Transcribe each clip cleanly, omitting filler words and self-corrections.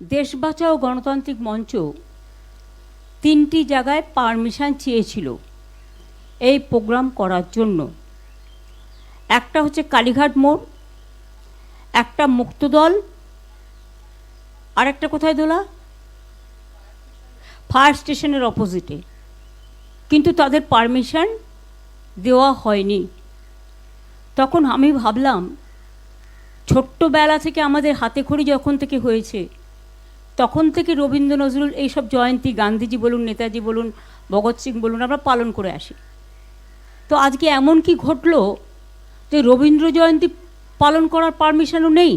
দেশ বাঁচাও গণতান্ত্রিক মঞ্চ 3টি জায়গায় পারমিশন চেয়েছিল এই প্রোগ্রাম করার জন্য। একটা হচ্ছে কালীঘাট মোড়, একটা মুক্তদল, আর একটা কোথায় দোলা, ফায়ার স্টেশনের অপোজিটে। কিন্তু তাদের পারমিশন দেওয়া হয়নি। তখন আমি ভাবলাম, ছোট্টবেলা থেকে আমাদের হাতেখড়ি যখন থেকে হয়েছে তখন থেকে রবীন্দ্র নজরুল এইসব জয়ন্তী, গান্ধীজি বলুন, নেতাজি বলুন, ভগৎ সিং বলুন, আমরা পালন করে আসি। তো আজকে এমন কি ঘটলো যে রবীন্দ্র জয়ন্তী পালন করার পারমিশনও নেই?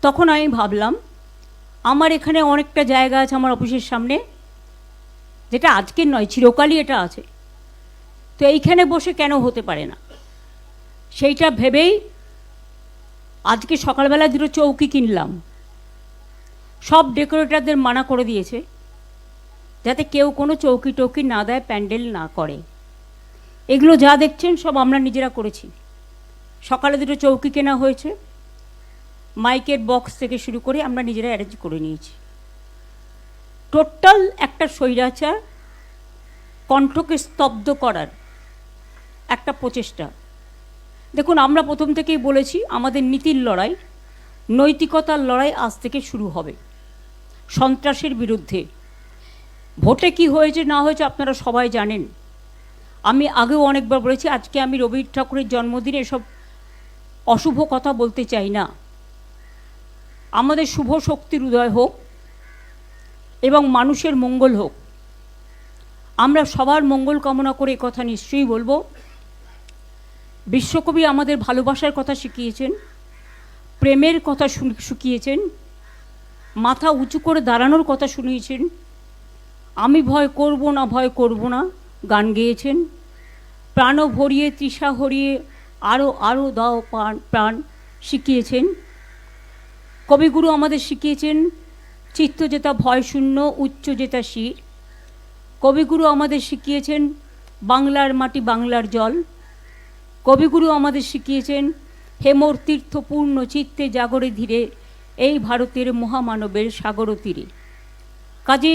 তখন আমি ভাবলাম, আমার এখানে অনেকটা জায়গা আছে আমার অফিসের সামনে, যেটা আজকের নয়, চিরকালই এটা আছে। তো এইখানে বসে কেন হতে পারে না, সেইটা ভেবেই আজকে সকালবেলা 2টো চৌকি কিনলাম। সব ডেকোরেটরদের মানা করে দিয়েছে যাতে কেউ কোনো চৌকি টৌকি না দেয়, প্যান্ডেল না করে। এগুলো যা দেখছেন সব আমরা নিজেরা করেছি। সকালে 2টো চৌকি কেনা হয়েছে, মাইকের বক্স থেকে শুরু করে আমরা নিজেরা অ্যারেঞ্জ করে নিয়েছি। টোটাল একটা স্বৈরাচার কণ্ঠকে স্তব্ধ করার একটা প্রচেষ্টা। দেখুন, আমরা প্রথম থেকেই বলেছি আমাদের নীতির লড়াই, নৈতিকতার লড়াই আজ থেকে শুরু হবে সন্ত্রাসের বিরুদ্ধে। ভোটে কি হয়েছে না হয়েছে আপনারা সবাই জানেন। আমি আগেও অনেকবার বলেছি, আজকে আমি রবি ঠাকুরের জন্মদিনে এসব অশুভ কথা বলতে চাই না। আমাদের শুভ শক্তির উদয় হোক এবং মানুষের মঙ্গল হোক। আমরা সবার মঙ্গল কামনা করে কথা নিশ্চয়ই বলবো। বিশ্বকবি আমাদের ভালোবাসার কথা শিখিয়েছেন, প্রেমের কথা শিখিয়েছেন, মাথা উঁচু করে দাঁড়ানোর কথা শুনিয়েছেন। আমি ভয় করব না, ভয় করব না গান গেয়েছেন। প্রাণ ভরিয়ে তৃষা হরিয়ে আরও আরও দাও প্রাণ শিখিয়েছেন। কবিগুরু আমাদের শিখিয়েছেন চিত্ত যেতা ভয় শূন্য, উচ্চ যেতা শির। কবিগুরু আমাদের শিখিয়েছেন বাংলার মাটি বাংলার জল। কবিগুরু আমাদের শিখিয়েছেন হেমর তীর্থ পূর্ণ চিত্তে জাগরে ধীরে, এই ভারতের মহামানবের সাগর তীরে। কাজে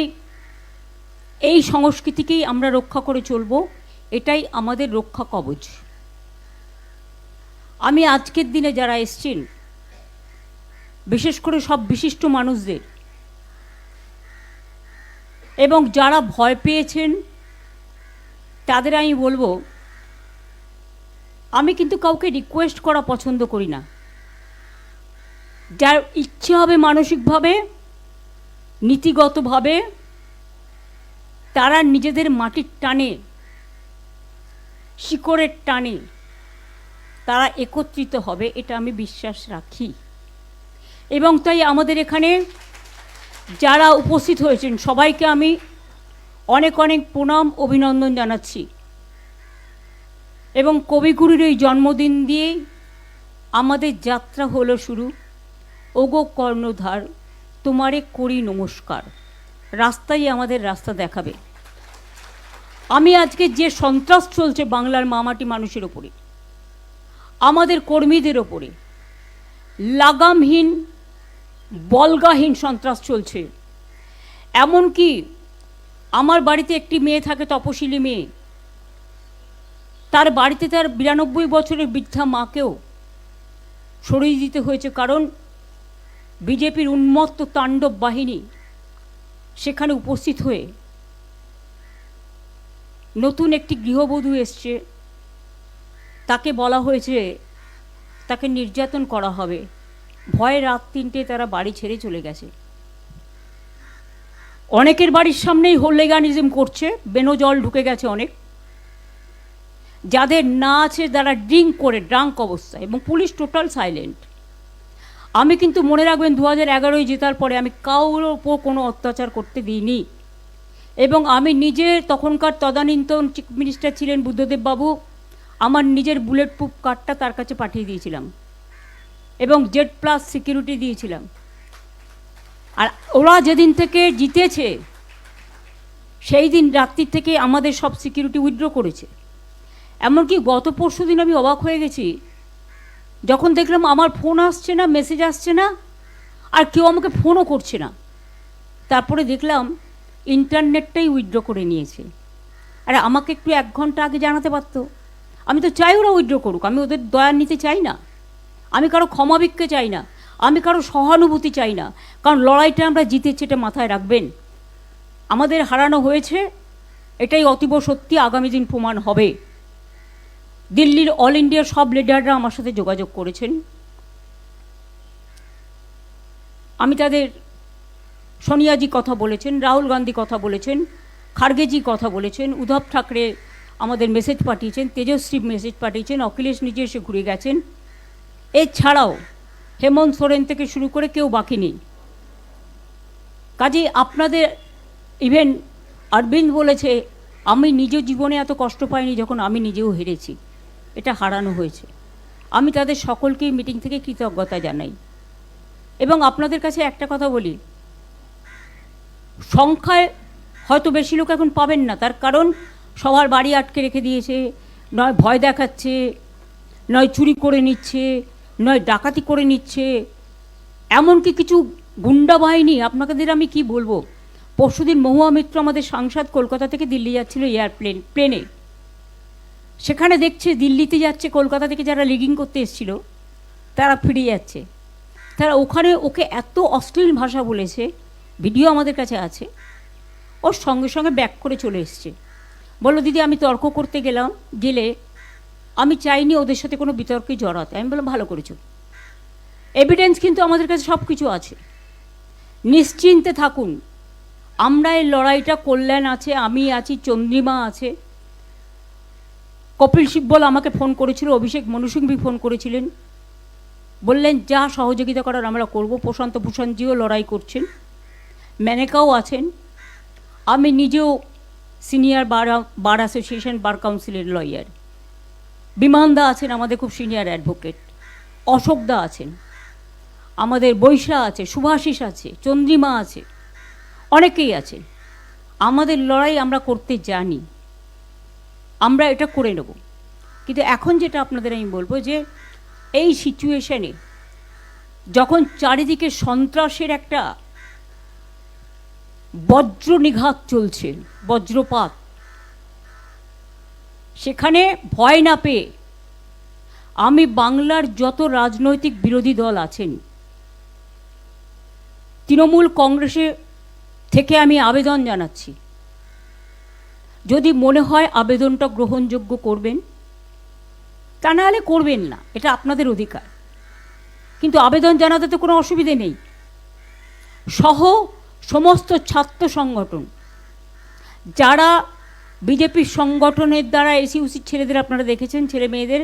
এই সংস্কৃতিকেই আমরা রক্ষা করে চলব, এটাই আমাদের রক্ষা কবচ। আমি আজকের দিনে যারা এসছেন, বিশেষ করে সব বিশিষ্ট মানুষদের, এবং যারা ভয় পেয়েছেন তাদের আমি বলবো, আমি কিন্তু কাউকে রিকোয়েস্ট করা পছন্দ করি না। যার ইচ্ছে হবে মানসিকভাবে, নীতিগতভাবে, তারা নিজেদের মাটির টানে, শিকড়ের টানে তারা একত্রিত হবে, এটা আমি বিশ্বাস রাখি। এবং তাই আমাদের এখানে যারা উপস্থিত হয়েছেন সবাইকে আমি অনেক অনেক প্রণাম, অভিনন্দন জানাচ্ছি। এবং কবিগুরুর এই জন্মদিন দিয়েই আমাদের যাত্রা হলো শুরু। ওগো কর্ণধার তোমারে করি নমস্কার। রাস্তাই আমাদের রাস্তা দেখাবে। আমি আজকে যে সন্ত্রাস চলছে বাংলার মামাটি মানুষের ওপরে, আমাদের কর্মীদের ওপরে, লাগামহীন বলগাহীন সন্ত্রাস চলছে। এমনকি আমার বাড়িতে একটি মেয়ে থাকে, তপশিলি মেয়ে, তার বাড়িতে তার 92 বছরের বৃদ্ধা মাকেও সরিয়ে দিতে হয়েছে, কারণ বিজেপির উন্মত্ত তাণ্ডব বাহিনী সেখানে উপস্থিত হয়ে নতুন একটি গৃহবধূ এসছে, তাকে বলা হয়েছে তাকে নির্যাতন করা হবে। ভয়ে রাত 3টে তারা বাড়ি ছেড়ে চলে গেছে। অনেকের বাড়ির সামনেই হোলিগানিজম করছে, বেনো জল ঢুকে গেছে অনেক। যাদের না আছে তারা ড্রাঙ্ক অবস্থায়, এবং পুলিশ টোটাল সাইলেন্ট। আমি কিন্তু মনে রাখবেন 2011 জেতার পরে আমি কারোর ওপর কোনো অত্যাচার করতে দিইনি। এবং আমি নিজে, তখনকার তদানীন্তন চিফ মিনিস্টার ছিলেন বুদ্ধদেব বাবু, আমার নিজের বুলেট প্রুফ কার্ডটা তার কাছে পাঠিয়ে দিয়েছিলাম এবং Z+ সিকিউরিটি দিয়েছিলাম। আর ওরা যেদিন থেকে জিতেছে সেই দিন রাত্রি থেকে আমাদের সব সিকিউরিটি উইথড্র করেছে। এমনকি গত পরশু দিন আমি অবাক হয়ে গেছি যখন দেখলাম আমার ফোন আসছে না, মেসেজ আসছে না, আর কেউ আমাকে ফোনও করছে না। তারপরে দেখলাম ইন্টারনেটটাই উইথড্র করে নিয়েছে। আরে আমাকে একটু 1 ঘন্টা আগে জানাতে পারতো। আমি তো চাই ওরা উইথড্র করুক, আমি ওদের দয়া নিতে চাই না, আমি কারো ক্ষমাভিক্ষে চাই না, আমি কারো সহানুভূতি চাই না। কারণ লড়াইটা আমরা জিতেছি, এটা মাথায় রাখবেন। আমাদের হারানো হয়েছে, এটাই অতীব সত্যি, আগামী দিন প্রমাণ হবে। দিল্লির অল ইন্ডিয়ার সব লিডাররা আমার সাথে যোগাযোগ করেছেন। আমি তাদের, সোনিয়াজি কথা বলেছেন, রাহুল গান্ধী কথা বলেছেন, খার্গেজি কথা বলেছেন, উদ্ধব ঠাকরে আমাদের মেসেজ পাঠিয়েছেন, তেজস্বী মেসেজ পাঠিয়েছেন, অখিলেশ নিজে এসে ঘুরে গেছেন। এছাড়াও হেমন্ত সোরেন থেকে শুরু করে কেউ বাকি নেই। কাজেই আপনাদের, ইভেন অরবিন্দ বলেছে, আমি নিজ জীবনে এত কষ্ট পাইনি যখন আমি নিজেও হেরেছি, এটা হারানো হয়েছে। আমি তাদের সকলকেই মিটিং থেকে কৃতজ্ঞতা জানাই। এবং আপনাদের কাছে একটা কথা বলি, সংখ্যায় হয়তো বেশি লোক এখন পাবেন না, তার কারণ সবার বাড়ি আটকে রেখে দিয়েছে, নয় ভয় দেখাচ্ছে, নয় চুরি করে নিচ্ছে, নয় ডাকাতি করে নিচ্ছে, এমনকি কিছু গুন্ডা বাহিনী। আপনাদের আমি কি বলবো, পরশুদিন মহুয়া মিত্র আমাদের সাংসদ কলকাতা থেকে দিল্লি যাচ্ছিল প্লেনে, সেখানে দেখছে দিল্লিতে যাচ্ছে, কলকাতা থেকে যারা লিগিং করতে এসেছিল তারা ফিরে যাচ্ছে। তারা ওখানে ওকে এত অশ্লীল ভাষা বলেছে, ভিডিও আমাদের কাছে আছে, ওর সঙ্গে সঙ্গে ব্যাক করে চলে এসছে। বললো দিদি আমি তর্ক করতে গেলে আমি চাইনি ওদের সাথে কোনো বিতর্কে জড়াতে। আমি বললাম ভালো করেছো, এভিডেন্স কিন্তু আমাদের কাছে সব কিছু আছে, নিশ্চিন্তে থাকুন। আমরা এই লড়াইটা, কল্যাণ আছে, আমি আছি, চন্দ্রিমা আছে, কপিল সিব্বল আমাকে ফোন করেছিল, অভিষেক মনু সিংভি ফোন করেছিলেন, বললেন যা সহযোগিতা করার আমরা করব। প্রশান্ত ভূষণজিও লড়াই করছেন, মেনেকাও আছেন, আমি নিজেও সিনিয়র বার অ্যাসোসিয়েশন বার কাউন্সিলের লয়ার, বিমানদা আছেন আমাদের খুব সিনিয়র অ্যাডভোকেট, অশোকদা আছেন, আমাদের বৈশা আছে, শুভাশিস আছে, চন্দ্রিমা আছে, অনেকেই আছে। আমাদের লড়াই আমরা করতে জানি, আমরা এটা করে নেব। কিন্তু এখন যেটা আপনাদের আমি বলবো যে এই সিচুয়েশনে যখন চারিদিকে সন্ত্রাসের একটা বজ্র নিঘাত চলছে, বজ্রপাত, সেখানে ভয় না পেয়ে আমি বাংলার যত রাজনৈতিক বিরোধী দল আছেন, তৃণমূল কংগ্রেসে থেকে আমি আবেদন জানাচ্ছি, যদি মনে হয় আবেদনটা গ্রহণযোগ্য করবেন, তা নাহলে করবেন না, এটা আপনাদের অধিকার। কিন্তু আবেদন জানাতে তো কোনো অসুবিধে নেই। সহ সমস্ত ছাত্র সংগঠন, যারা বিজেপির সংগঠনের দ্বারা এসইউসির ছেলেদের আপনারা দেখেছেন, ছেলে মেয়েদের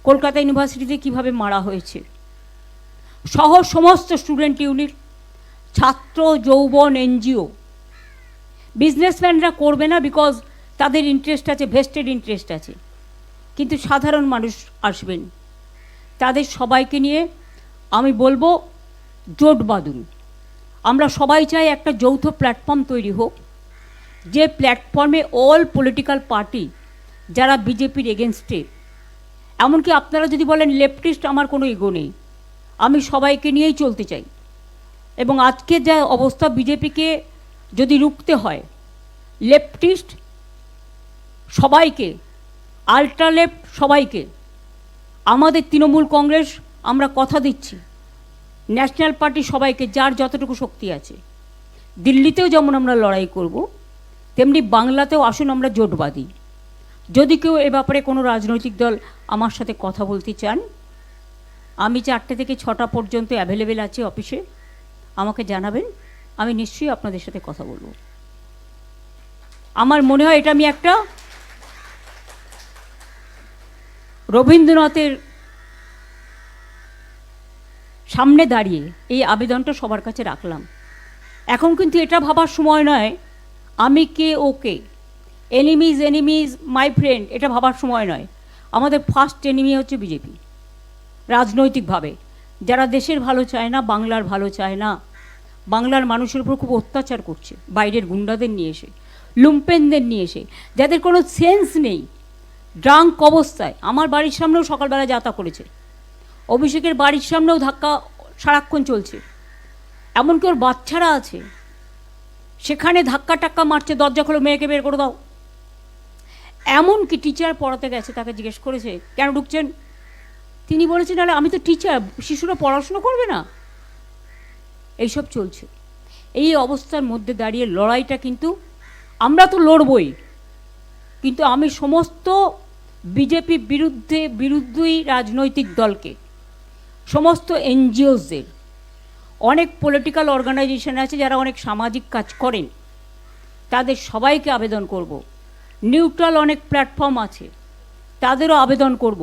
কলকাতা ইউনিভার্সিটিতে কিভাবে মারা হয়েছে, সহ সমস্ত স্টুডেন্ট ইউনিট, ছাত্র যৌবন, এনজিও, বিজনেসম্যানরা করবে না, বিকজ তাদের ইন্টারেস্ট আছে, ভেস্টেড ইন্টারেস্ট আছে, কিন্তু সাধারণ মানুষ আসবেন। তাদের সবাইকে নিয়ে আমি বলবো জোট বাঁধুন। আমরা সবাই চাই একটা যৌথ প্ল্যাটফর্ম তৈরি হোক, যে প্ল্যাটফর্মে অল পলিটিক্যাল পার্টি যারা বিজেপির এগেনস্টে, এমনকি আপনারা যদি বলেন লেফটিস্ট, আমার কোনো ইগো নেই, আমি সবাইকে নিয়েই চলতে চাই। এবং আজকে যা অবস্থা, বিজেপিকে যদি রুখতে হয়, লেফটিস্ট সবাইকে, আল্ট্রা লেফট সবাইকে, আমাদের তৃণমূল কংগ্রেস আমরা কথা দিচ্ছি, ন্যাশনাল পার্টি সবাইকে, যার যতটুকু শক্তি আছে, দিল্লিতেও যেমন আমরা লড়াই করব, তেমনি বাংলাতেও আসুন আমরা জোট বাঁধি। যদি কেউ এ ব্যাপারে কোনো রাজনৈতিক দল আমার সাথে কথা বলতে চান, আমি 4টে থেকে 6টা পর্যন্ত অ্যাভেলেবেল আছি অফিসে, আমাকে জানাবেন, আমি নিশ্চয়ই আপনাদের সাথে কথা বলবো। আমার মনে হয় এটা আমি একটা রবীন্দ্রনাথের সামনে দাঁড়িয়ে এই আবেদনটা সবার কাছে রাখলাম। এখন কিন্তু এটা ভাবার সময় নয় আমি কে ওকে, এনিমিজ মাই ফ্রেন্ড, এটা ভাবার সময় নয়। আমাদের ফার্স্ট এনিমি হচ্ছে বিজেপি, রাজনৈতিকভাবে যারা দেশের ভালো চায় না, বাংলার ভালো চায় না, বাংলার মানুষের উপর খুব অত্যাচার করছে, বাইরের গুন্ডাদের নিয়ে এসে, লুম্পেনদের নিয়ে এসে, যাদের কোনো সেন্স নেই, ড্রাঙ্ক অবস্থায়। আমার বাড়ির সামনেও সকালবেলা যাতা করেছে, অভিষেকের বাড়ির সামনেও ধাক্কা সারাক্ষণ চলছে। এমনকি ওর বাচ্চারা আছে, সেখানে ধাক্কা টাক্কা মারছে, দরজা খোলো, মেয়েকে বের করে দাও। এমনকি টিচার পড়াতে গেছে, তাকে জিজ্ঞেস করেছে কেন ঢুকছেন, তিনি বলেছেন আরে আমি তো টিচার, শিশুরা পড়াশুনো করবে না। এইসব চলছে। এই অবস্থার মধ্যে দাঁড়িয়ে লড়াইটা কিন্তু আমরা তো লড়বই, কিন্তু আমি সমস্ত বিজেপি বিরুদ্ধেই রাজনৈতিক দলকে, সমস্ত এনজিওসদের, অনেক পলিটিক্যাল অর্গানাইজেশন আছে যারা অনেক সামাজিক কাজ করেন, তাদের সবাইকে আবেদন করব, নিউট্রাল অনেক প্ল্যাটফর্ম আছে তাদেরও আবেদন করব,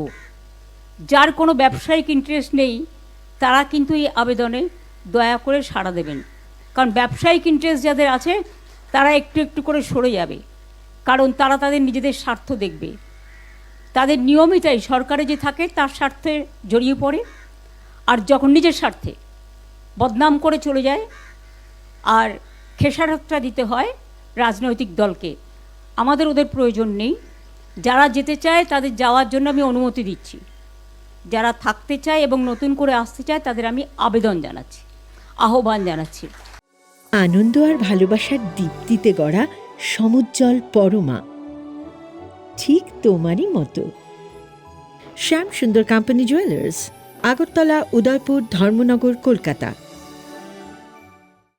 যার কোনো ব্যবসায়িক ইন্টারেস্ট নেই তারা কিন্তু এই আবেদনে দয়া করে সাড়া দেবেন। কারণ ব্যবসায়িক ইন্টারেস্ট যাদের আছে তারা একটু একটু করে সরে যাবে, কারণ তারা তাদের নিজেদের স্বার্থ দেখবে। তাদের নিয়মিতই সরকারে যে থাকে তার স্বার্থে জড়িয়ে পড়ে, আর যখন নিজের স্বার্থে বদনাম করে চলে যায় আর খেসারতটা দিতে হয় রাজনৈতিক দলকে। আমাদের ওদের প্রয়োজন নেই। যারা যেতে চায় তাদের যাওয়ার জন্য আমি অনুমতি দিচ্ছি, যারা থাকতে চায় এবং নতুন করে আসতে চায় তাদের আমি আবেদন জানাচ্ছি, আহ্বান জানাচ্ছি। আনন্দ আর ভালোবাসার দীপ্তিতে গড়া সমুজ্জ্বল পরমা, ঠিক তোমারই মতো। শ্যাম সুন্দর কোম্পানি জুয়েলার্স, আগরতলা, উদয়পুর, ধর্মনগর, কলকাতা।